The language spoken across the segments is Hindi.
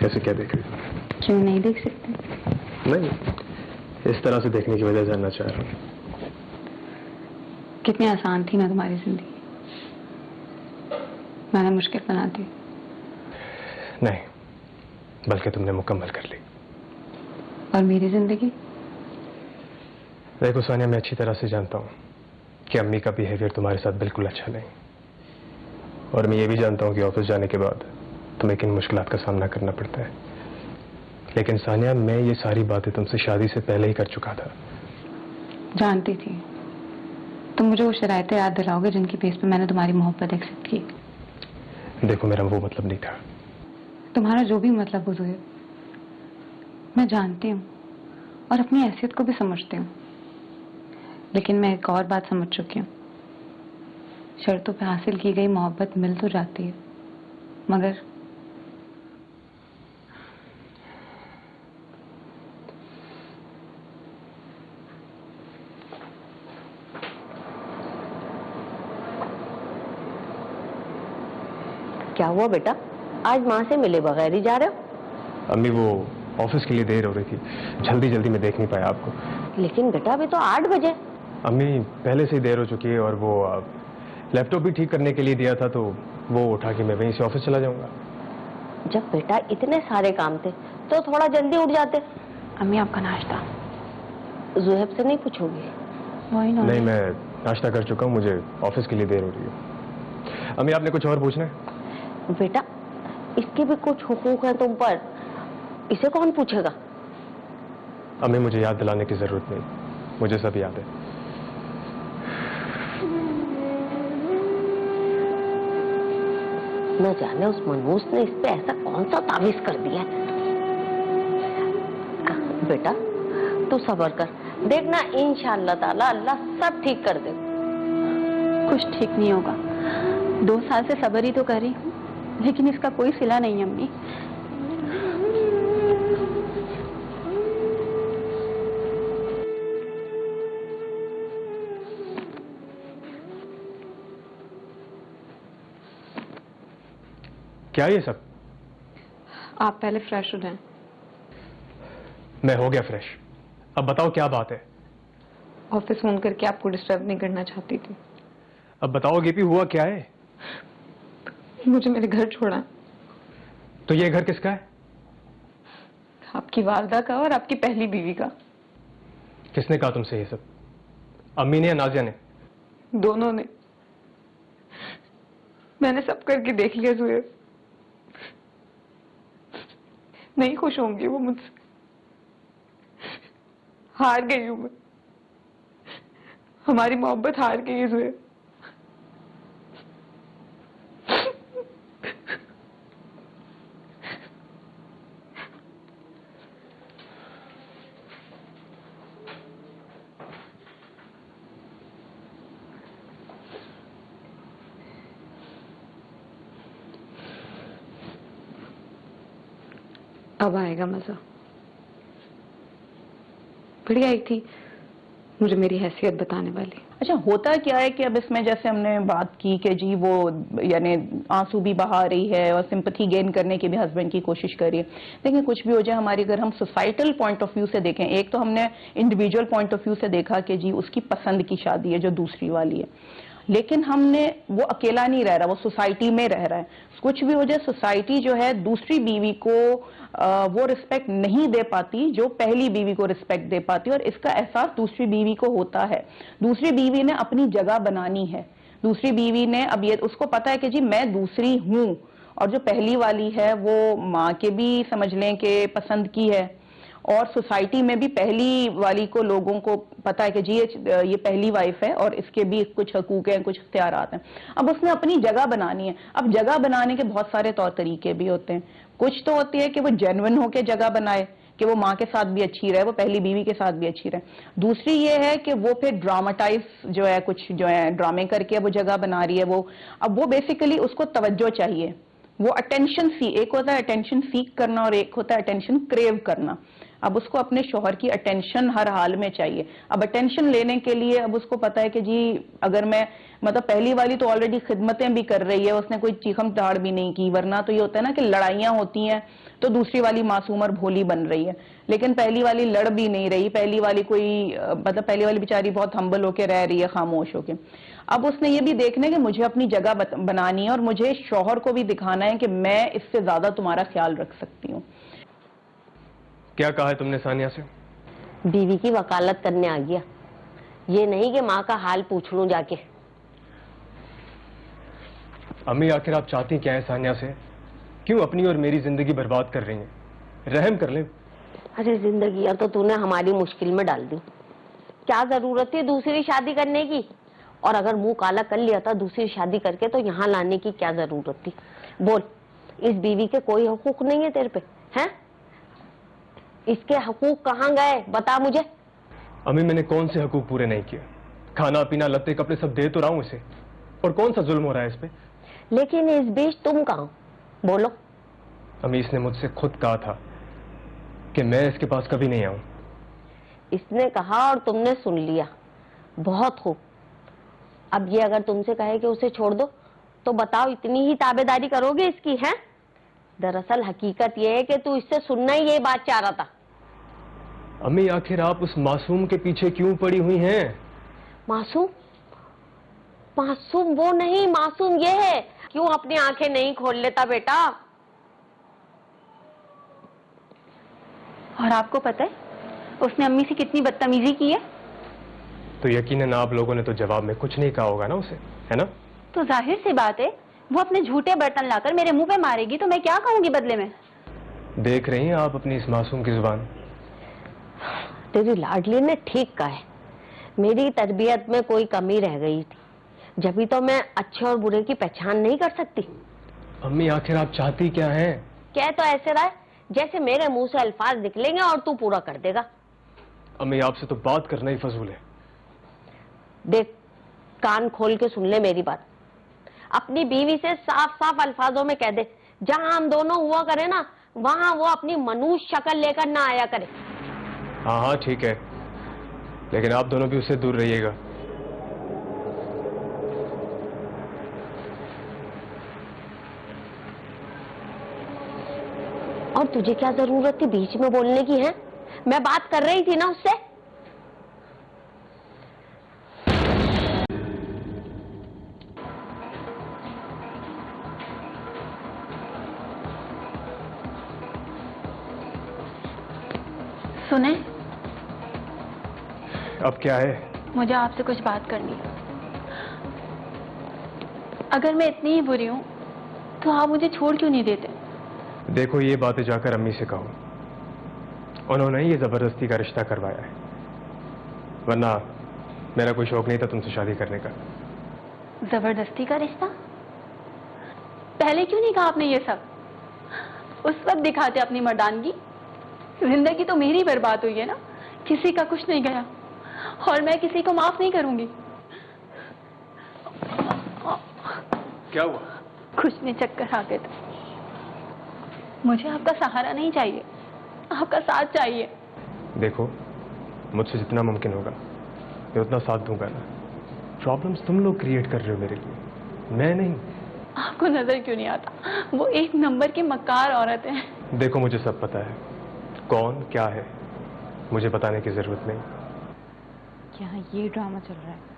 ऐसे क्या देख रही हो? क्यों नहीं देख सकते? नहीं, इस तरह से देखने की वजह जानना चाह रहा हूँ। कितनी आसान थी ना तुम्हारी जिंदगी, मैंने मुश्किल बना दी। नहीं, बल्कि तुमने मुकम्मल कर ली। और मेरी जिंदगी? देखो सोनिया, मैं अच्छी तरह से जानता हूँ कि अम्मी का बिहेवियर तुम्हारे साथ बिल्कुल अच्छा नहीं, और मैं ये भी जानता हूँ कि ऑफिस जाने के बाद तुम्हें किन मुश्किलात का सामना करना पड़ता है। लेकिन सानिया, मैं ये सारी बातें तुमसे शादी से पहले ही कर चुका था। जानती थी। तुम मुझे वो शरायतें याद दिलाओगे जिनकी बेस पे मैंने तुम्हारी मोहब्बत एक्सेप्ट की। देखो, मेरा वो मतलब नहीं था। तुम्हारा जो भी मतलब हो जोएब, मैं जानती हूँ और अपनी हैसियत को भी समझती हूँ। लेकिन मैं एक और बात समझ चुकी हूँ, शर्तों पे हासिल की गई मोहब्बत मिल तो जाती है, मगर क्या हुआ बेटा, आज माँ से मिले बगैर ही जा रहे हो? अम्मी, वो ऑफिस के लिए देर हो रही थी, जल्दी जल्दी मैं देख नहीं पाया आपको। लेकिन बेटा अभी तो 8 बजे। अम्मी, पहले से ही देर हो चुकी है, और वो लैपटॉप भी ठीक करने के लिए दिया था, तो वो उठा के मैं वहीं से ऑफिस चला जाऊंगा। जब बेटा इतने सारे काम थे तो थोड़ा जल्दी उठ जाते। अम्मी आपका नाश्ता ज़ुहैब से नहीं पूछोगी? वही ना। नहीं, मैं नाश्ता कर चुका हूँ, मुझे ऑफिस के लिए देर हो रही है। अम्मी, आपने कुछ और पूछना है? बेटा इसके भी कुछ हुकूक हैं तुम पर, इसे कौन पूछेगा? अम्मी, मुझे याद दिलाने की जरूरत नहीं, मुझे सब याद है। न जाने उस मनहूस ने इस पे ऐसा कौन सा तावीज कर दिया है। बेटा तू सब्र कर, देखना इंशाअल्लाह ताला अल्लाह सब ठीक कर दे। कुछ ठीक नहीं होगा। 2 साल से सब्र ही तो कर रही हूँ, लेकिन इसका कोई सिला नहीं अम्मी। क्या ये सब? आप पहले फ्रेश हो जाएं। मैं हो गया फ्रेश, अब बताओ क्या बात है। ऑफिस फोन करके आपको डिस्टर्ब नहीं करना चाहती थी। अब बताओ गिपी, हुआ क्या है? मुझे मेरे घर छोड़ा। तो ये घर किसका है? आपकी वालदा का और आपकी पहली बीवी का। किसने कहा तुमसे ये सब? अम्मी ने या नाजिया ने? दोनों ने। मैंने सब करके देख लिया ज़ुहैब, नहीं खुश होंगी वो मुझसे। हार गई हूं मैं, हमारी मोहब्बत हार गई है ज़ुहैब। अब आएगा मजा। बढ़िया आई थी मुझे मेरी हैसियत बताने वाली। अच्छा, होता क्या है कि अब इसमें जैसे हमने बात की कि जी वो यानी आंसू भी बहा रही है और सिंपैथी गेन करने की भी हस्बैंड की कोशिश कर रही है। लेकिन कुछ भी हो जाए, हमारी अगर हम सोसाइटल पॉइंट ऑफ व्यू से देखें, एक तो हमने इंडिविजुअल पॉइंट ऑफ व्यू से देखा कि जी उसकी पसंद की शादी है जो दूसरी वाली है, लेकिन हमने वो अकेला नहीं रह रहा, वो सोसाइटी में रह रहा है। कुछ भी हो जाए, सोसाइटी जो है दूसरी बीवी को वो रिस्पेक्ट नहीं दे पाती जो पहली बीवी को रिस्पेक्ट दे पाती, और इसका एहसास दूसरी बीवी को होता है। दूसरी बीवी ने अपनी जगह बनानी है। दूसरी बीवी ने अब ये उसको पता है कि जी मैं दूसरी हूं, और जो पहली वाली है वो माँ के भी समझ लें कि पसंद की है, और सोसाइटी में भी पहली वाली को लोगों को पता है कि जी ये पहली वाइफ है और इसके भी कुछ हकूक हैं, कुछ इख्तियारात हैं। अब उसने अपनी जगह बनानी है। अब जगह बनाने के बहुत सारे तौर तरीके भी होते हैं। कुछ तो होती है कि वो जेन्युइन होकर जगह बनाए कि वो माँ के साथ भी अच्छी रहे, वो पहली बीवी के साथ भी अच्छी रहे। दूसरी ये है कि वो फिर ड्रामाटाइज जो है, कुछ जो है ड्रामे करके वो जगह बना रही है। वो अब वो बेसिकली उसको तवज्जो चाहिए, वो अटेंशन एक होता है अटेंशन सीक करना और एक होता है अटेंशन क्रेव करना। अब उसको अपने शौहर की अटेंशन हर हाल में चाहिए। अब अटेंशन लेने के लिए अब उसको पता है कि जी अगर मैं मतलब पहली वाली तो ऑलरेडी खिदमतें भी कर रही है, उसने कोई चीखम दहाड़ भी नहीं की, वरना तो ये होता है ना कि लड़ाइयां होती हैं तो दूसरी वाली मासूम और भोली बन रही है, लेकिन पहली वाली लड़ भी नहीं रही, पहली वाली कोई मतलब पहली वाली बेचारी बहुत हम्बल होके रह रही है, खामोश होके। अब उसने ये भी देखना है कि मुझे अपनी जगह बनानी है और मुझे शौहर को भी दिखाना है कि मैं इससे ज्यादा तुम्हारा ख्याल रख सकती हूँ। क्या कहा है तुमने सानिया से? बीवी की वकालत करने आ गया, ये नहीं कि माँ का हाल पूछ लूं जाके। अम्मी आखिर आप चाहती क्या है सानिया से? क्यों अपनी और मेरी जिंदगी बर्बाद कर रही हैं? रहम कर ले। अरे जिंदगी तो तूने हमारी मुश्किल में डाल दी, क्या जरूरत थी दूसरी शादी करने की? और अगर मुंह काला कर लिया था दूसरी शादी करके तो यहाँ लाने की क्या जरूरत थी? बोल, इस बीवी के कोई हकूक नहीं है तेरे पे, हैं? इसके हकूक कहाँ गए बता मुझे। अम्मी मैंने कौन से हकूक पूरे नहीं किए? खाना पीना लत्ते कपड़े सब दे तो रहा हूं इसे, और कौन सा जुल्म हो रहा है इस पे? लेकिन इस बीच तुम कहाँ, बोलो। अम्मी इसने मुझसे खुद कहा था कि मैं इसके पास कभी नहीं आऊं। इसने कहा और तुमने सुन लिया, बहुत खूब। अब ये अगर तुमसे कहे कि उसे छोड़ दो तो बताओ इतनी ही ताबेदारी करोगे इसकी, हैं? दरअसल हकीकत ये है कि तू इससे सुनना ही यही बात चाह रहा था। अम्मी आखिर आप उस मासूम के पीछे क्यों पड़ी हुई हैं? मासूम? मासूम वो नहीं, मासूम ये है। क्यों अपनी आंखें नहीं खोल लेता बेटा? और आपको पता है उसने अम्मी से कितनी बदतमीजी की है? तो यकीनन आप लोगों ने तो जवाब में कुछ नहीं कहा होगा ना उसे, है ना? तो जाहिर सी बात है वो अपने झूठे बर्तन लाकर मेरे मुंह पे मारेगी तो मैं क्या कहूंगी बदले में? देख रही हैं आप अपनी इस मासूम की जुबान? तेरी लाडली ने ठीक कहा है, मेरी तरबियत में कोई कमी रह गई थी, जब तो मैं अच्छे और बुरे की पहचान नहीं कर सकती। अम्मी आखिर आप चाहती क्या हैं? क्या तो ऐसे रहा है जैसे मेरे मुंह से अल्फाज निकलेंगे और तू पूरा कर देगा। अम्मी आपसे तो बात करना ही फजूल है। देख, कान खोल के सुन ले मेरी बात। अपनी बीवी से साफ साफ अल्फाजों में कह दे, जहां हम दोनों हुआ करे ना वहां वो अपनी मनुष्य शक्ल लेकर ना आया करे। हाँ हाँ ठीक है, लेकिन आप दोनों भी उससे दूर रहिएगा। और तुझे क्या जरूरत थी बीच में बोलने की, है? मैं बात कर रही थी ना उससे। सुने, अब क्या है? मुझे आपसे कुछ बात करनी है। अगर मैं इतनी ही बुरी हूं तो आप मुझे छोड़ क्यों नहीं देते? देखो ये बातें जाकर अम्मी से कहो, उन्होंने ये जबरदस्ती का रिश्ता करवाया है, वरना मेरा कोई शौक नहीं था तुमसे शादी करने का। जबरदस्ती का रिश्ता? पहले क्यों नहीं कहा आपने ये सब? उस वक्त दिखाते अपनी मर्दानगी। जिंदगी तो मेरी बर्बाद हुई है ना, किसी का कुछ नहीं गया, और मैं किसी को माफ नहीं करूंगी। क्या हुआ? कुछ नहीं, चक्कर आ गए थे। मुझे आपका सहारा नहीं चाहिए, आपका साथ चाहिए। देखो मुझसे जितना मुमकिन होगा मैं उतना साथ दूंगा ना। प्रॉब्लम्स तुम लोग क्रिएट कर रहे हो मेरे लिए, मैं नहीं। आपको नजर क्यों नहीं आता, वो एक नंबर की मक्कार औरत है। देखो मुझे सब पता है, कौन क्या है मुझे बताने की जरूरत नहीं। क्या ये ड्रामा चल रहा है?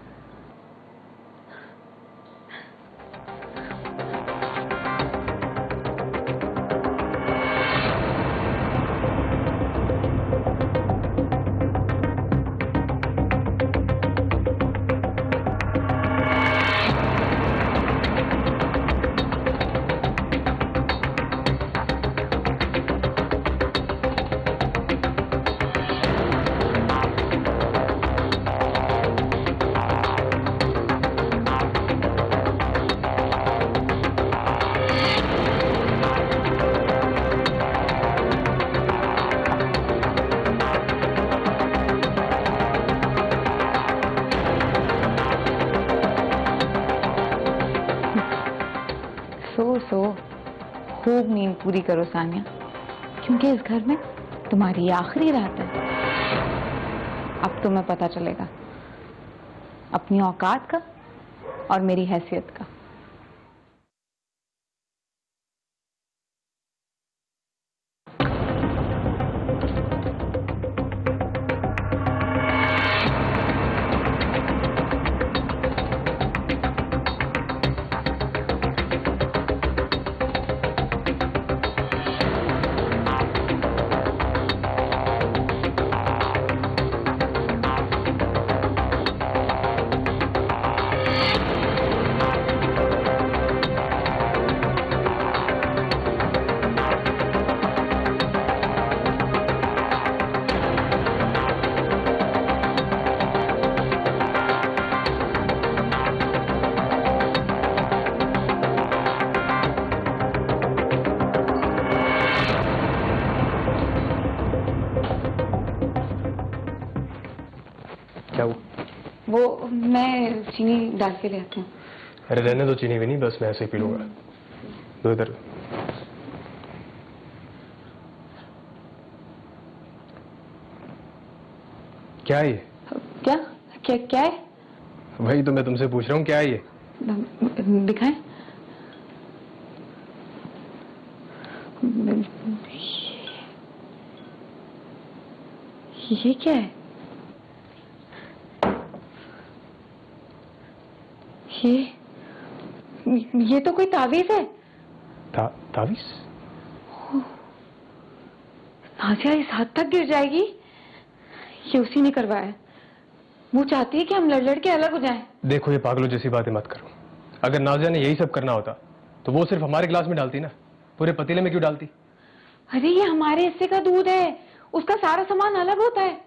सो खूब नींद पूरी करो सानिया, क्योंकि इस घर में तुम्हारी ये आखिरी रात है। अब तुम्हें पता चलेगा अपनी औकात का और मेरी हैसियत का। क्या वो मैं चीनी डाल के ले आती हूँ। अरे रहने दो, चीनी भी नहीं, बस मैं ऐसे ही पी लूंगा। दो इधर। क्या है ये? क्या क्या क्या है? वही तो मैं तुमसे पूछ रहा हूँ, क्या है ये? दिखाएं। ये क्या है? ये तो कोई तावीज है। तावीज? नाजिया इस हद तक गिर जाएगी? ये उसी ने करवाया है। वो चाहती है कि हम लड़ लड़ के अलग हो जाएं। देखो ये पागलों जैसी बातें मत करो। अगर नाजिया ने यही सब करना होता तो वो सिर्फ हमारे गिलास में डालती ना, पूरे पतीले में क्यों डालती? अरे ये हमारे हिस्से का दूध है, उसका सारा सामान अलग होता है।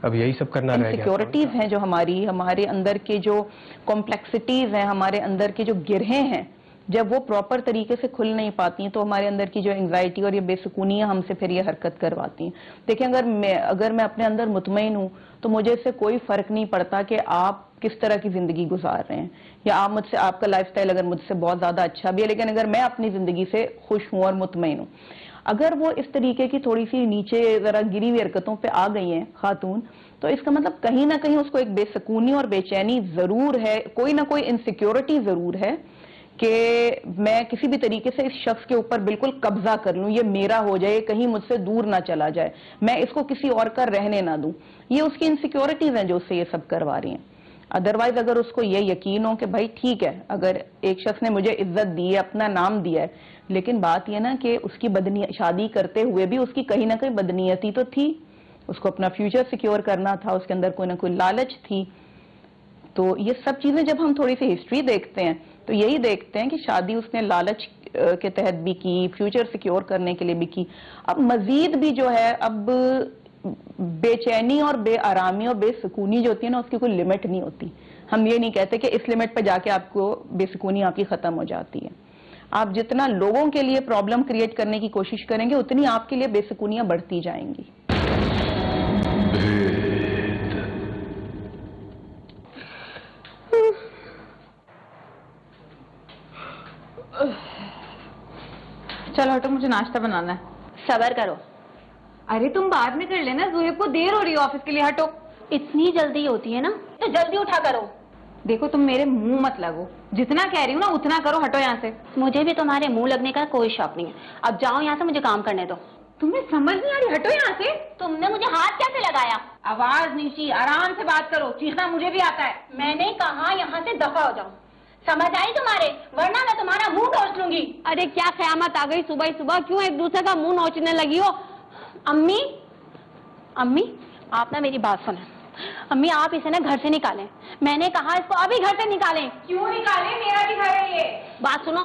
अब यही सब करना रह गया। इनसिक्योरिटीज हैं जो हमारे अंदर के जो कॉम्प्लेक्सिटीज हैं, हमारे अंदर के जो गिरहें हैं, जब वो प्रॉपर तरीके से खुल नहीं पाती हैं तो हमारे अंदर की जो एंग्जाइटी और ये बेसुकूनियां हमसे फिर ये हरकत करवाती हैं। देखिए अगर मैं अपने अंदर मुतमईन हूं तो मुझे इससे कोई फर्क नहीं पड़ता कि आप किस तरह की जिंदगी गुजार रहे हैं, या आप मुझसे, आपका लाइफस्टाइल अगर मुझसे बहुत ज्यादा अच्छा भी है, लेकिन अगर मैं अपनी जिंदगी से खुश हूं और मुतमईन हूं, अगर वो इस तरीके की थोड़ी सी नीचे जरा गिरी हुई हरकतों पे आ गई हैं खातून, तो इसका मतलब कहीं ना कहीं उसको एक बेसुकूनी और बेचैनी जरूर है, कोई ना कोई इनसिक्योरिटी जरूर है कि मैं किसी भी तरीके से इस शख्स के ऊपर बिल्कुल कब्जा कर लूं, ये मेरा हो जाए, कहीं मुझसे दूर ना चला जाए, मैं इसको किसी और का रहने ना दूं। ये उसकी इनसिक्योरिटीज हैं जो उससे ये सब करवा रही हैं। अदरवाइज अगर उसको ये यकीन हो कि भाई ठीक है, अगर एक शख्स ने मुझे इज्जत दी है, अपना नाम दिया है, लेकिन बात यह ना कि उसकी शादी करते हुए भी उसकी कहीं ना कहीं बदनीयती तो थी, उसको अपना फ्यूचर सिक्योर करना था, उसके अंदर कोई ना कोई लालच थी। तो ये सब चीजें जब हम थोड़ी सी हिस्ट्री देखते हैं तो यही देखते हैं कि शादी उसने लालच के तहत भी की, फ्यूचर सिक्योर करने के लिए भी की। अब मजीद भी जो है, अब बेचैनी और बेआरामी और बेसुकूनी जो होती है ना, उसकी कोई लिमिट नहीं होती। हम ये नहीं कहते कि इस लिमिट पर जाके आपको बेसुकूनी आपकी खत्म हो जाती है। आप जितना लोगों के लिए प्रॉब्लम क्रिएट करने की कोशिश करेंगे उतनी आपके लिए बेसुकूनियां बढ़ती जाएंगी। चलो हटो, मुझे नाश्ता बनाना है। सबर करो। अरे तुम बाद में कर लेना, ज़ुहैब को देर हो रही है ऑफिस के लिए। हटो। इतनी जल्दी होती है ना तो जल्दी उठा करो। देखो तुम मेरे मुंह मत लगो, जितना कह रही हूँ ना उतना करो। हटो यहाँ से। मुझे भी तुम्हारे मुंह लगने का कोई शौक नहीं है। अब जाओ यहाँ से, मुझे काम करने दो। तुम्हें समझ नहीं आ रही? हटो यहाँ से। तुमने मुझे हाथ कैसे लगाया? आवाज नीची, आराम से बात करो। चीखना मुझे भी आता है। मैंने कहा यहाँ से दफा हो जाओ। समझ आई तुम्हारे? वरना मैं तुम्हारा मुंह नोच लूंगी। अरे क्या क़यामत आ गई सुबह सुबह, क्यों एक दूसरे का मुंह नोचने लगी हो? अम्मी, अम्मी आप ना मेरी बात सुने। अम्मी आप इसे ना घर से निकालें। मैंने कहा इसको अभी घर से निकालें। क्यों निकालें? मेरा भी घर है ये। बात सुनो,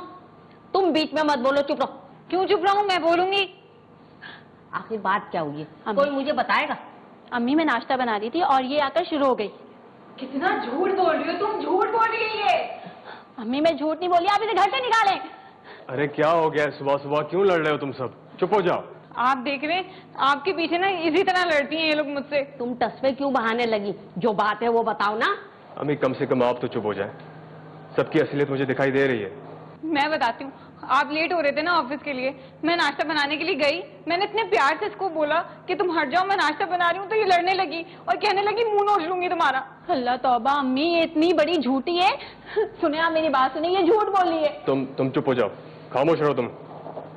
तुम बीच में मत बोलो, चुप रहो। क्यों चुप रहूं? मैं बोलूंगी। आखिर बात क्या हुई है? कोई मुझे बताएगा? अम्मी मैं नाश्ता बना रही थी और ये आकर शुरू हो गई। कितना झूठ बोल रही हो तुम, झूठ बोल रही है। अम्मी मैं झूठ नहीं बोली, आप इसे घर से निकालें। अरे क्या हो गया सुबह सुबह, क्यों लड़ रहे हो तुम सब? चुप हो जाओ। आप देख रहे हैं आपके पीछे ना इसी तरह लड़ती हैं ये लोग मुझसे। तुम तस्वीर क्यों बहाने लगी? जो बात है वो बताओ ना। अम्मी कम से कम आप तो चुप हो जाए। सबकी असलियत मुझे दिखाई दे रही है। मैं बताती हूँ, आप लेट हो रहे थे ना ऑफिस के लिए, मैं नाश्ता बनाने के लिए गई, मैंने इतने प्यार से इसको बोला कि तुम हट जाओ, मैं नाश्ता बना रही हूँ, तो ये लड़ने लगी और कहने लगी मुंह नोच लूंगी तुम्हारा। अल्लाह तौबा अम्मी, ये इतनी बड़ी झूठी है। सुने आप मेरी बात सुनिए, ये झूठ बोल रही है। तुम चुप हो जाओ, खामोश रहो तुम।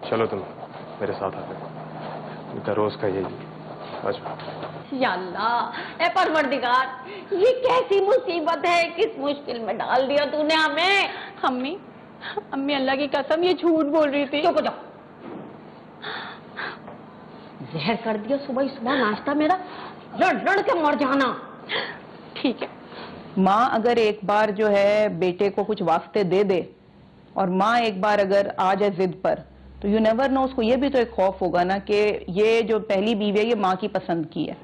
चलो तुम मेरे साथ आ गए, उनका रोज का यही। या अल्लाह, ए परवरदिगार, ये कैसी मुसीबत है, किस मुश्किल में डाल दिया तूने हमें। अम्मी, अम्मी अल्लाह की कसम ये झूठ बोल रही थी। चुप हो जाओ, जहर कर दिया सुबह सुबह नाश्ता मेरा, लड़ लड़ के मर जाना। ठीक है, माँ अगर एक बार जो है बेटे को कुछ वास्ते दे दे और माँ एक बार अगर आ जाए जिद पर, तो यू नेवर नो, उसको ये भी तो एक खौफ होगा ना कि ये जो पहली बीवी है ये माँ की पसंद की है,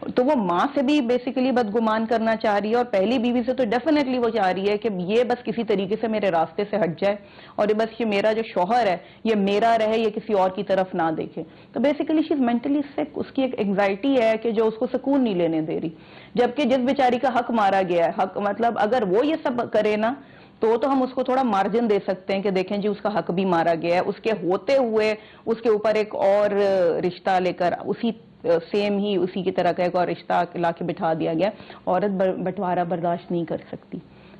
तो वो माँ से भी बेसिकली बदगुमान करना चाह रही है और पहली बीवी से तो डेफिनेटली वो चाह रही है कि ये बस किसी तरीके से मेरे रास्ते से हट जाए और ये बस ये मेरा जो शौहर है ये मेरा रहे, ये किसी और की तरफ ना देखे। तो बेसिकली शी इज मेंटली सिक, उसकी एक एंग्जाइटी है कि जो उसको सुकून नहीं लेने दे रही। जबकि जिस बेचारी का हक मारा गया है, हक मतलब अगर वो ये सब करे ना तो हम उसको थोड़ा मार्जिन दे सकते हैं कि देखें जी उसका हक भी मारा गया है, उसके होते हुए उसके ऊपर एक और रिश्ता लेकर उसी सेम ही उसी की तरह का एक और रिश्ता लाके बिठा दिया गया। औरत बंटवारा बर्दाश्त नहीं कर सकती,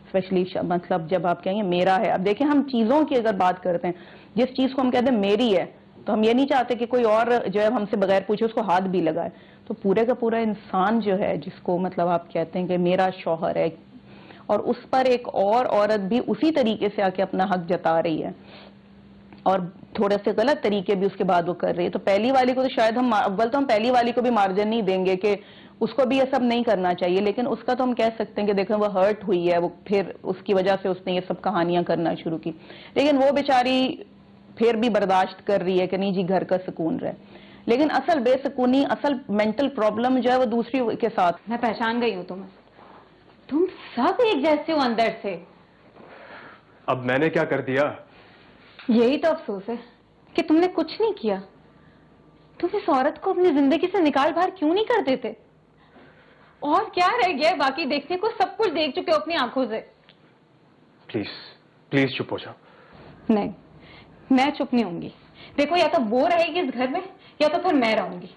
स्पेशली मतलब जब आप कहेंगे मेरा है। अब देखें, हम चीजों की अगर बात करते हैं, जिस चीज को हम कहते हैं मेरी है, तो हम ये नहीं चाहते कि कोई और जो है हमसे बगैर पूछे उसको हाथ भी लगाए। तो पूरे का पूरा इंसान जो है जिसको मतलब आप कहते हैं कि मेरा शौहर है, और उस पर एक और औरत भी उसी तरीके से आके अपना हक जता रही है और थोड़े से गलत तरीके भी उसके बाद वो कर रही है, तो पहली वाली को तो शायद हम अव्वल तो हम पहली वाली को भी मार्जिन नहीं देंगे कि उसको भी ये सब नहीं करना चाहिए, लेकिन उसका तो हम कह सकते हैं कि देखो वो हर्ट हुई है, वो फिर उसकी वजह से उसने ये सब कहानियां करना शुरू की, लेकिन वो बेचारी फिर भी बर्दाश्त कर रही है कि नहीं जी घर का सुकून रहे। लेकिन असल बेसुकूनी, असल मेंटल प्रॉब्लम जो है वो दूसरी के साथ। मैं पहचान गई हूँ तुम्हें, तुम सब एक जैसे हो अंदर से। अब मैंने क्या कर दिया? यही तो अफसोस है कि तुमने कुछ नहीं किया। तुम इस औरत को अपनी जिंदगी से निकाल बाहर क्यों नहीं कर देते? और क्या रह गया है बाकी देखने को? सब कुछ देख चुके हो अपनी आंखों से। प्लीज प्लीज चुप हो जाओ। नहीं, मैं चुप नहीं होंगी। देखो, या तो वो रहेगी इस घर में या तो फिर मैं रहूंगी।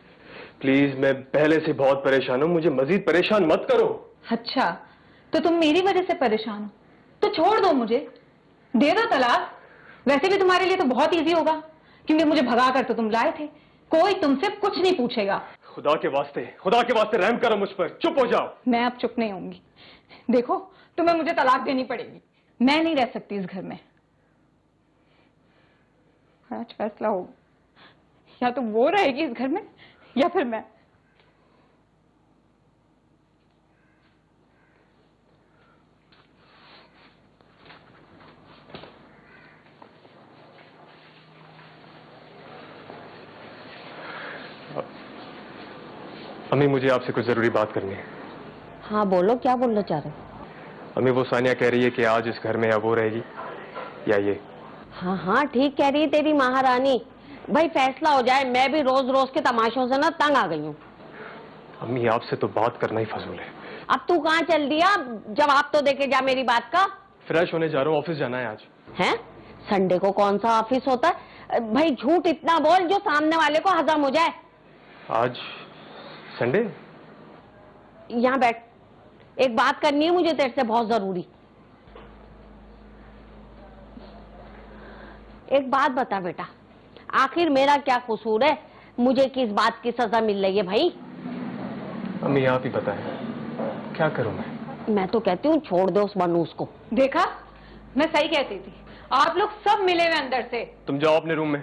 प्लीज, मैं पहले से बहुत परेशान हूं, मुझे मजीद परेशान मत करो। अच्छा, तो तुम मेरी वजह से परेशान हो तो छोड़ दो मुझे, दे दो तलाक। वैसे भी तुम्हारे लिए तो बहुत इजी होगा क्योंकि मुझे भगा कर तो तुम लाए थे, कोई तुमसे कुछ नहीं पूछेगा। खुदा के वास्ते रहम करो मुझ पर, चुप हो जाओ। मैं अब चुप नहीं होंगी। देखो, तुम्हें मुझे तलाक देनी पड़ेगी, मैं नहीं रह सकती इस घर में। आज फैसला होगा, या तो वो रहेगी इस घर में या फिर मैं। अम्मी, मुझे आपसे कुछ जरूरी बात करनी है। हाँ बोलो, क्या बोलना चाह रहे हो? अम्मी, वो सानिया कह रही है कि आज इस घर में या वो रहेगी या ये। हाँ हाँ ठीक कह रही है तेरी महारानी। भाई फैसला हो जाए, मैं भी रोज रोज के तमाशों से ना तंग आ गई हूँ। अम्मी, आपसे तो बात करना ही फजूल है। अब तू कहाँ चल दिया? जवाब तो देके जा मेरी बात का। फ्रेश होने जा रहा हूँ, ऑफिस जाना है आज। हैं? संडे को कौन सा ऑफिस होता है? भाई झूठ इतना बोल जो सामने वाले को हजम हो जाए। आज संडे? यहाँ बैठ, एक बात करनी है मुझे तेरे से बहुत जरूरी। एक बात बता बेटा, आखिर मेरा क्या कसूर है? मुझे किस बात की सजा मिल रही है भाई? अम्मी, आप ही बताएं, क्या करूं मैं तो कहती हूँ छोड़ दो उस बनूस को। देखा, मैं सही कहती थी, आप लोग सब मिले हुए अंदर से। तुम जाओ अपने रूम में,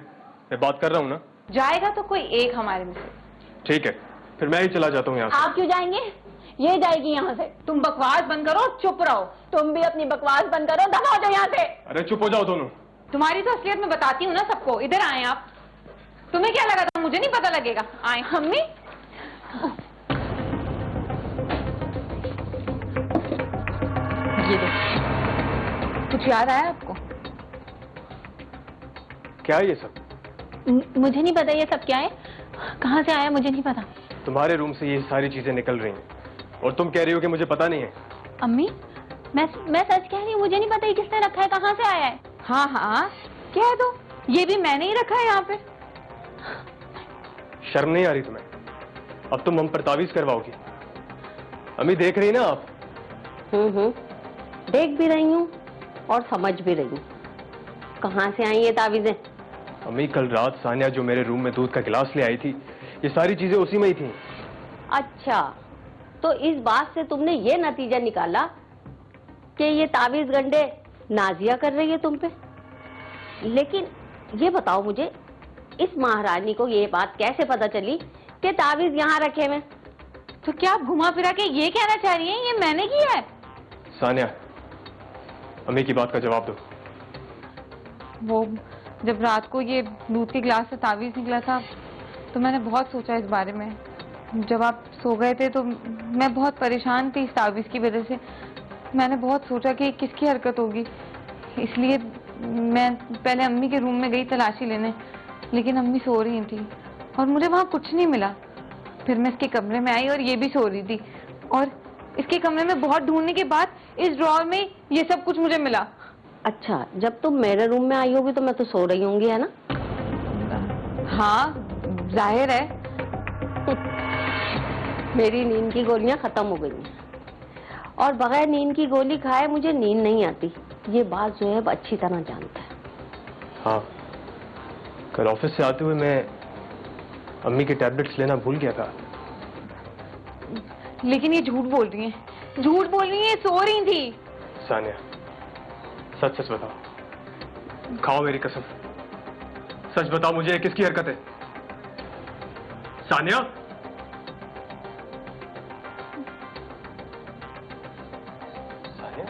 मैं बात कर रहा हूँ ना। जाएगा तो कोई एक हमारे में से। ठीक है, फिर मैं ही चला जाता हूँ यहाँ से। आप क्यों जाएंगे? ये जाएगी यहाँ से। तुम बकवास बंद करो, चुप रहो। तुम भी अपनी बकवास बंद करो, दबा दो यहाँ से। अरे चुप हो जाओ दोनों। तुम्हारी तो असलियत मैं बताती हूँ ना सबको। इधर आए आप। तुम्हें क्या लगा था मुझे नहीं पता लगेगा? आए। अम्मी, ये देखो, कुछ याद आया आपको? क्या है ये सब? मुझे नहीं पता ये सब क्या है, कहाँ से आया मुझे नहीं पता। तुम्हारे रूम से ये सारी चीजें निकल रही हैं और तुम कह रही हो कि मुझे पता नहीं है। अम्मी, मैं सच कह रही हूँ, मुझे नहीं पता ये किसने रखा है, कहाँ से आया है। हाँ हाँ कह दो, ये भी मैंने ही रखा है यहाँ पे। शर्म नहीं आ रही तुम्हें? अब तुम हम पर तावीज करवाओगी? अम्मी देख रही ना आप? देख भी रही हूँ और समझ भी रही हूँ। कहाँ से आई ये तावीजें? अम्मी कल रात सानिया जो मेरे रूम में दूध का गिलास ले आई थी, ये सारी चीजें उसी में ही थी। अच्छा, तो इस बात से तुमने ये नतीजा निकाला कि ये तावीज गंडे नाजिया कर रही है तुम पे। लेकिन ये बताओ मुझे, इस महारानी को ये बात कैसे पता चली कि तावीज यहाँ रखे हुए? तो क्या आप घुमा फिरा के ये कहना चाह रही हैं ये मैंने किया है? सानिया, अम्मी की बात का जवाब दो। वो जब रात को ये दूध के गिलास से तावीज निकला था तो मैंने बहुत सोचा इस बारे में। जब आप सो गए थे तो मैं बहुत परेशान थी इस तावीज की वजह से। मैंने बहुत सोचा कि किसकी हरकत होगी, इसलिए मैं पहले अम्मी के रूम में गई तलाशी लेने, लेकिन अम्मी सो रही थी और मुझे वहाँ कुछ नहीं मिला। फिर मैं इसके कमरे में आई और ये भी सो रही थी, और इसके कमरे में बहुत ढूंढने के बाद इस ड्रॉअर में ये सब कुछ मुझे मिला। अच्छा, जब तुम मेरे रूम में आई होगी तो मैं तो सो रही होंगी, है ना? हाँ जाहिर है। मेरी नींद की गोलियां खत्म हो गई हैं और बगैर नींद की गोली खाए मुझे नींद नहीं आती। ये बात ज़ोएब अच्छी तरह जानता है। हाँ, कल ऑफिस से आते हुए मैं अम्मी के टैबलेट्स लेना भूल गया था। लेकिन ये झूठ बोल रही हैं, झूठ बोल रही हैं, सो रही थी। सानिया, सच सच बताओ, खाओ मेरी कसम, सच बताओ मुझे किसकी हरकत है? सानिया, सानिया,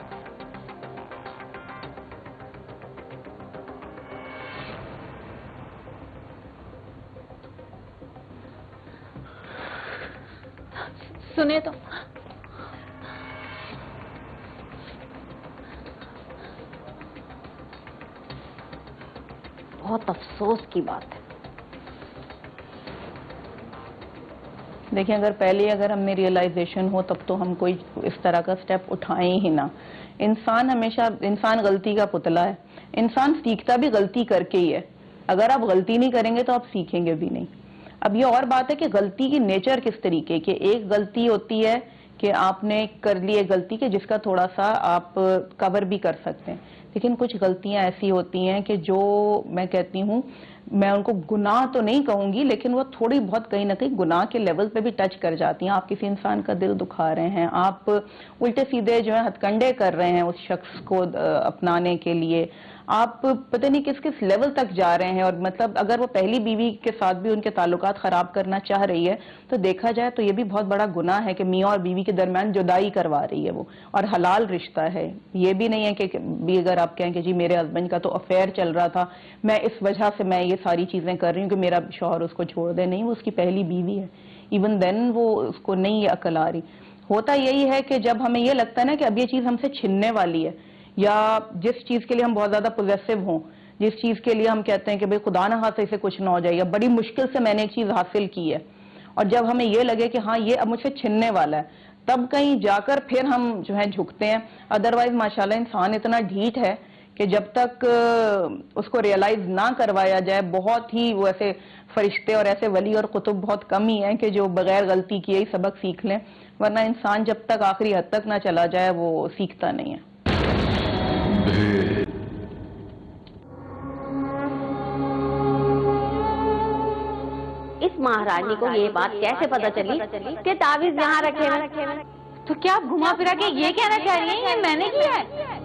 सुने तो। बहुत अफसोस की बात है। देखिए, अगर पहले अगर हमें रियलाइजेशन हो तब तो हम कोई इस तरह का स्टेप उठाएं ही ना। इंसान हमेशा, इंसान गलती का पुतला है। इंसान सीखता भी गलती करके ही है। अगर आप गलती नहीं करेंगे तो आप सीखेंगे भी नहीं। अब ये और बात है कि गलती की नेचर किस तरीके की। एक गलती होती है कि आपने कर ली एक गलती के जिसका थोड़ा सा आप कवर भी कर सकते हैं, लेकिन कुछ गलतियां ऐसी होती हैं कि जो मैं कहती हूँ, मैं उनको गुनाह तो नहीं कहूंगी, लेकिन वो थोड़ी बहुत कहीं ना कहीं गुनाह के लेवल पे भी टच कर जाती हैं। आप किसी इंसान का दिल दुखा रहे हैं, आप उल्टे सीधे जो है हथकंडे कर रहे हैं उस शख्स को अपनाने के लिए, आप पता नहीं किस किस लेवल तक जा रहे हैं। और मतलब अगर वो पहली बीवी के साथ भी उनके ताल्लुकात खराब करना चाह रही है तो देखा जाए तो ये भी बहुत बड़ा गुनाह है कि मियाँ और बीवी के दरमियान जुदाई करवा रही है वो, और हलाल रिश्ता है। ये भी नहीं है कि भी अगर आप कहें कि जी मेरे हस्बैंड का तो अफेयर चल रहा था, मैं इस वजह से मैं ये सारी चीजें कर रही हूँ कि मेरा शौहर उसको छोड़ दे। नहीं, वो उसकी पहली बीवी है। इवन देन वो उसको नहीं ये अकल आ रही। होता यही है कि जब हमें ये लगता है ना कि अब ये चीज हमसे छिनने वाली है, या जिस चीज के लिए हम बहुत ज्यादा पॉजेसिव हों, जिस चीज के लिए हम कहते हैं कि भाई खुदा ना हाथ से कुछ ना हो जाए, या बड़ी मुश्किल से मैंने एक चीज हासिल की है, और जब हमें ये लगे कि हाँ ये अब मुझसे छिनने वाला है, तब कहीं जाकर फिर हम जो है झुकते हैं। अदरवाइज माशाल्लाह इंसान इतना ढीठ है कि जब तक उसको रियलाइज ना करवाया जाए, बहुत ही वो ऐसे फरिश्ते और ऐसे वली और कुतुब बहुत कम ही हैं कि जो बगैर गलती किए ही सबक सीख लें, वरना इंसान जब तक आखिरी हद तक ना चला जाए वो सीखता नहीं है। इस महारानी को ये बात कैसे पता चली कि तावीज यहाँ रखे हैं? तो क्या आप घुमा फिरा के ये कहना चाह रही हैं ये मैंने किया है?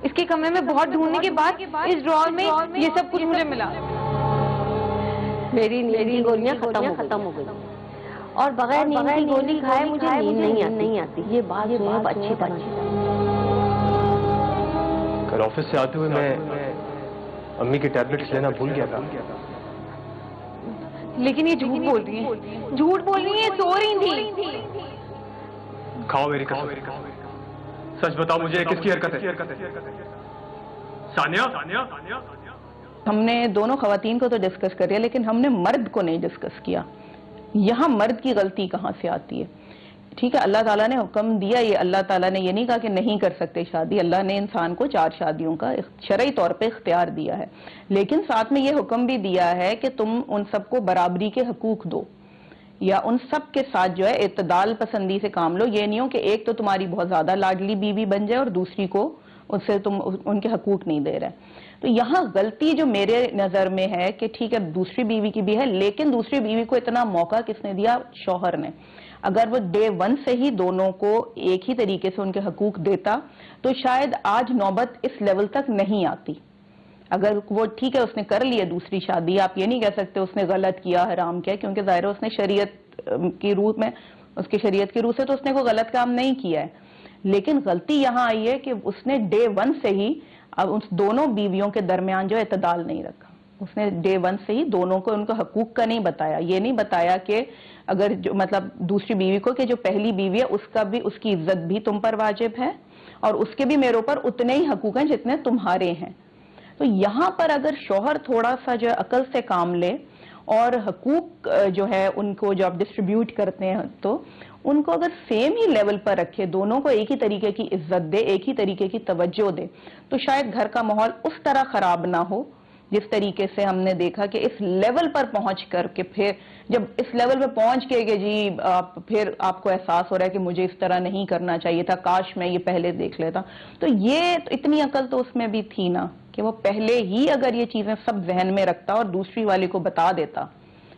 इसके कमरे में बहुत ढूंढने के बाद इस ड्रॉअर में ये सब कुछ मुझे मिला। मेरी नींद की गोलियां खत्म हो गई और बगैर नींद की गोली खाए मुझे नींद नहीं आती। ये बात ज़ोएब अच्छी तरह। कल ऑफिस से आते हुए मैं अम्मी के टैबलेट्स लेना भूल गया था। लेकिन ये झूठ बोल रही हैं, झूठ बोल रही हैं, सो रही थी। खाओ मेरी कसम, सच बताओ मुझे किसकी हरकत है? सानिया, हमने दोनों खवातीन को तो डिस्कस कर लिया, लेकिन हमने मर्द को नहीं डिस्कस किया। यहाँ मर्द की गलती कहाँ से आती है ठीक है, अल्लाह ताला ने हुक्म दिया, ये अल्लाह ताला ने ये नहीं कहा कि नहीं कर सकते शादी, अल्लाह ने इंसान को 4 शादियों का शरई तौर पे इख्तियार दिया है, लेकिन साथ में ये हुक्म भी दिया है कि तुम उन सबको बराबरी के हकूक दो, या उन सब के साथ जो है इत्तदाल पसंदी से काम लो। ये नहीं हो कि एक तो तुम्हारी बहुत ज्यादा लाडली बीवी बन जाए और दूसरी को उससे तुम उनके हकूक नहीं दे रहे। तो यहाँ गलती जो मेरे नजर में है कि ठीक है दूसरी बीवी की भी है, लेकिन दूसरी बीवी को इतना मौका किसने दिया? शौहर ने। अगर वो डे 1 से ही दोनों को एक ही तरीके से उनके हकूक देता तो शायद आज नौबत इस लेवल तक नहीं आती। अगर वो ठीक है उसने कर लिया दूसरी शादी, आप ये नहीं कह सकते उसने गलत किया, हराम किया, क्योंकि जाहिर है उसने शरीयत की रूह में, उसकी शरीयत की रूह से तो उसने कोई गलत काम नहीं किया है, लेकिन गलती यहाँ आई है कि उसने डे 1 से ही अब उन दोनों बीवियों के दरमियान जो इत्तेदाल नहीं रखा। उसने डे 1 से ही दोनों को उनको हकूक का नहीं बताया, ये नहीं बताया कि अगर जो मतलब दूसरी बीवी को कि जो पहली बीवी है उसका भी, उसकी इज्जत भी तुम पर वाजिब है और उसके भी मेरे ऊपर उतने ही हकूक हैं जितने तुम्हारे हैं। तो यहाँ पर अगर शौहर थोड़ा सा जो अकल से काम ले और हकूक जो है उनको जो आप डिस्ट्रीब्यूट करते हैं तो उनको अगर सेम ही लेवल पर रखे, दोनों को एक ही तरीके की इज्जत दे, एक ही तरीके की तवज्जो दे, तो शायद घर का माहौल उस तरह खराब ना हो जिस तरीके से हमने देखा कि इस लेवल पर पहुंच करके फिर जब इस लेवल पे पहुंच के कि जी फिर आपको एहसास हो रहा है कि मुझे इस तरह नहीं करना चाहिए था, काश मैं ये पहले देख लेता। तो ये तो इतनी अकल तो उसमें भी थी ना कि वो पहले ही अगर ये चीजें सब जहन में रखता और दूसरी वाले को बता देता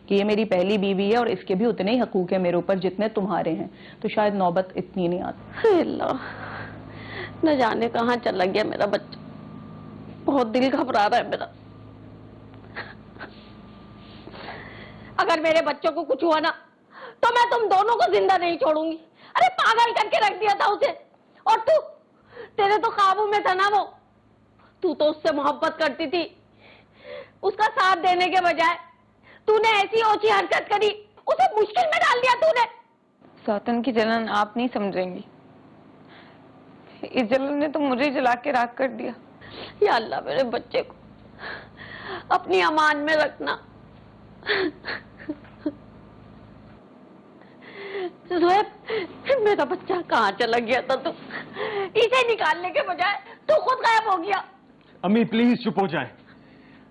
कि ये मेरी पहली बीवी है और इसके भी उतने ही हकूक है मेरे ऊपर जितने तुम्हारे हैं, तो शायद नौबत इतनी नहीं आती। अल्लाह, न जाने कहाँ चला गया मेरा बच्चा, बहुत दिल घबरा रहा है मेरा। अगर मेरे बच्चों को कुछ हुआ ना तो मैं तुम दोनों को जिंदा नहीं छोड़ूंगी। अरे पागल करके रख दिया था उसे, और तू, तेरे तो काबू में था ना वो, तू तो उससे मोहब्बत करती थी, उसका साथ देने के बजाय तूने ऐसी ओछी हरकत करी, उसे मुश्किल में डाल दिया तूने। सौतन की जलन आप नहीं समझेंगी, इस जलन ने तो मुझे जला के राख कर दिया। या अल्लाह, मेरे बच्चे को अपनी अमान में रखना। ज़ुहैब, मेरा बच्चा कहाँ चला गया था? तू इसे निकालने के बजाय तू खुद गायब हो गया। अम्मी प्लीज चुप हो जाएं।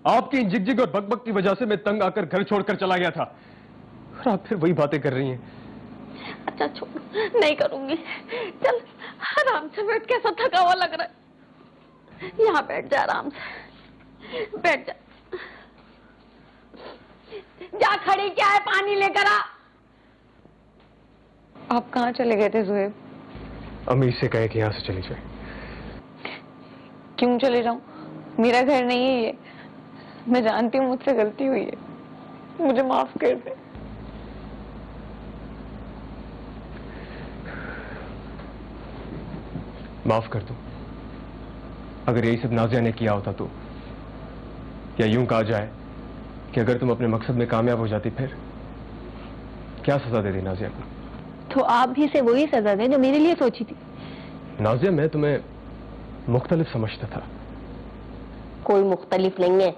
आपकी इन झिकझिक और बकबक की वजह से मैं तंग आकर घर छोड़कर चला गया था और आप फिर वही बातें कर रही हैं। अच्छा छोड़, नहीं करूंगी। चल आराम से बैठ, कैसा थका हुआ लग रहा है। यहाँ बैठ जा, आराम से बैठ जा। जा, खड़ी क्या है, पानी लेकर आ। आप कहाँ चले गए थे ज़ुहैब? अम्मी से कहे कि यहाँ से चली जाए। क्यों चले जाऊं? मेरा घर नहीं है ये, मैं जानती हूँ मुझसे गलती हुई है, मुझे माफ कर दे। माफ कर दूं? अगर यही सब नाज़िया ने किया होता तो, या यूं कहा जाए कि अगर तुम अपने मकसद में कामयाब हो जाती फिर क्या सजा दे दी नाज़िया को? तो आप भी से वही सजा दें जो मेरे लिए सोची थी। नाज़िया, मैं तुम्हें मुख्तलिफ समझता था। कोई मुख्तलिफ नहीं है,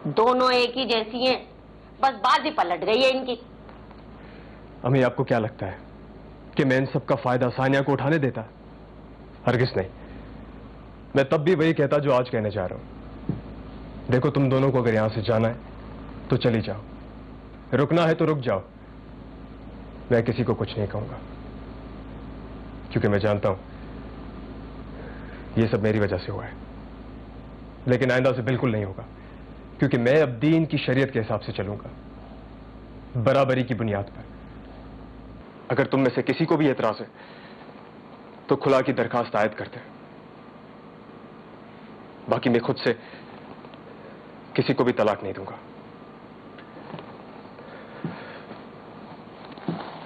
दोनों एक ही जैसी हैं, बस बाजी पलट गई है इनकी। अम्मी, आपको क्या लगता है कि मैं इन सब का फायदा सानिया को उठाने देता? हरगिज़ नहीं। मैं तब भी वही कहता जो आज कहने जा रहा हूं। देखो, तुम दोनों को अगर यहां से जाना है तो चली जाओ, रुकना है तो रुक जाओ, मैं किसी को कुछ नहीं कहूंगा, क्योंकि मैं जानता हूं यह सब मेरी वजह से हुआ है। लेकिन आइंदा से बिल्कुल नहीं होगा, क्योंकि मैं अब दीन की शरीयत के हिसाब से चलूंगा, बराबरी की बुनियाद पर। अगर तुम में से किसी को भी एतराज है तो खुला की दरखास्त आयद करते हैं, बाकी मैं खुद से किसी को भी तलाक नहीं दूंगा।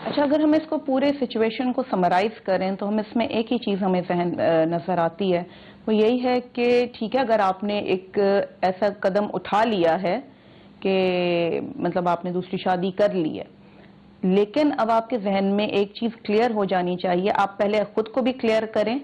अच्छा, अगर हम इसको पूरे सिचुएशन को समराइज करें तो हम इसमें एक ही चीज हमें जहन नजर आती है, वो यही है कि ठीक है, अगर आपने एक ऐसा कदम उठा लिया है कि मतलब आपने दूसरी शादी कर ली है, लेकिन अब आपके जहन में एक चीज क्लियर हो जानी चाहिए। आप पहले खुद को भी क्लियर करें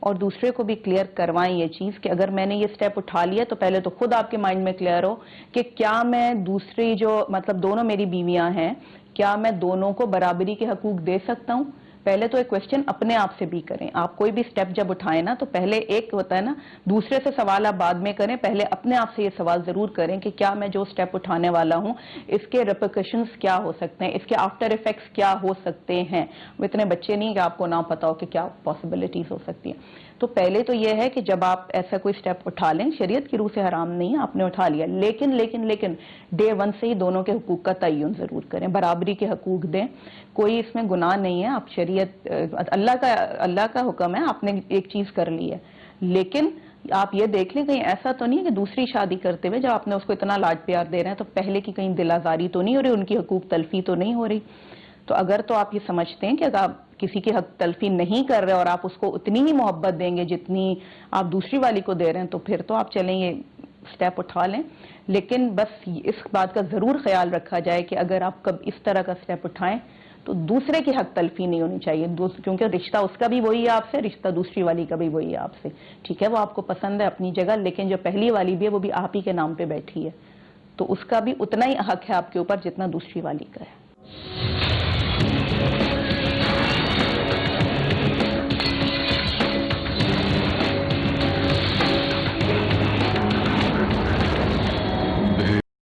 और दूसरे को भी क्लियर करवाएं ये चीज कि अगर मैंने ये स्टेप उठा लिया तो पहले तो खुद आपके माइंड में क्लियर हो कि क्या मैं दूसरी जो मतलब दोनों मेरी बीवियां हैं, क्या मैं दोनों को बराबरी के हकूक दे सकता हूं? पहले तो एक क्वेश्चन अपने आप से भी करें। आप कोई भी स्टेप जब उठाएं ना, तो पहले एक होता है ना, दूसरे से सवाल आप बाद में करें, पहले अपने आप से ये सवाल जरूर करें कि क्या मैं जो स्टेप उठाने वाला हूं इसके रिपरकशंस क्या हो सकते हैं, इसके आफ्टर इफेक्ट्स क्या हो सकते हैं। वो इतने बच्चे नहीं कि आपको ना पता हो कि क्या पॉसिबिलिटीज हो सकती है। तो पहले तो यह है कि जब आप ऐसा कोई स्टेप उठा लें, शरीयत की रूह से हराम नहीं है, आपने उठा लिया, लेकिन लेकिन लेकिन डे 1 से ही दोनों के हुकूक का तय्युन जरूर करें, बराबरी के हकूक दें। कोई इसमें गुनाह नहीं है, आप शरीयत अल्लाह का हुक्म है, आपने एक चीज कर ली है, लेकिन आप ये देख लें कहीं ऐसा तो नहीं है कि दूसरी शादी करते हुए जब आपने उसको इतना लाड प्यार दे रहे हैं तो पहले की कहीं दिलाजारी तो नहीं हो रही, उनकी हकूक तलफी तो नहीं हो रही। तो अगर तो आप ये समझते हैं कि अगर आप किसी की हक तलफी नहीं कर रहे और आप उसको उतनी ही मोहब्बत देंगे जितनी आप दूसरी वाली को दे रहे हैं, तो फिर तो आप चलें ये स्टेप उठा लें। लेकिन बस इस बात का जरूर ख्याल रखा जाए कि अगर आप कब इस तरह का स्टेप उठाएं तो दूसरे की हक तलफी नहीं होनी चाहिए, क्योंकि रिश्ता उसका भी वही है आपसे, रिश्ता दूसरी वाली का भी वही है आपसे। ठीक है, वो आपको पसंद है अपनी जगह, लेकिन जो पहली वाली भी है वो भी आप ही के नाम पे बैठी है, तो उसका भी उतना ही हक है आपके ऊपर जितना दूसरी वाली का है।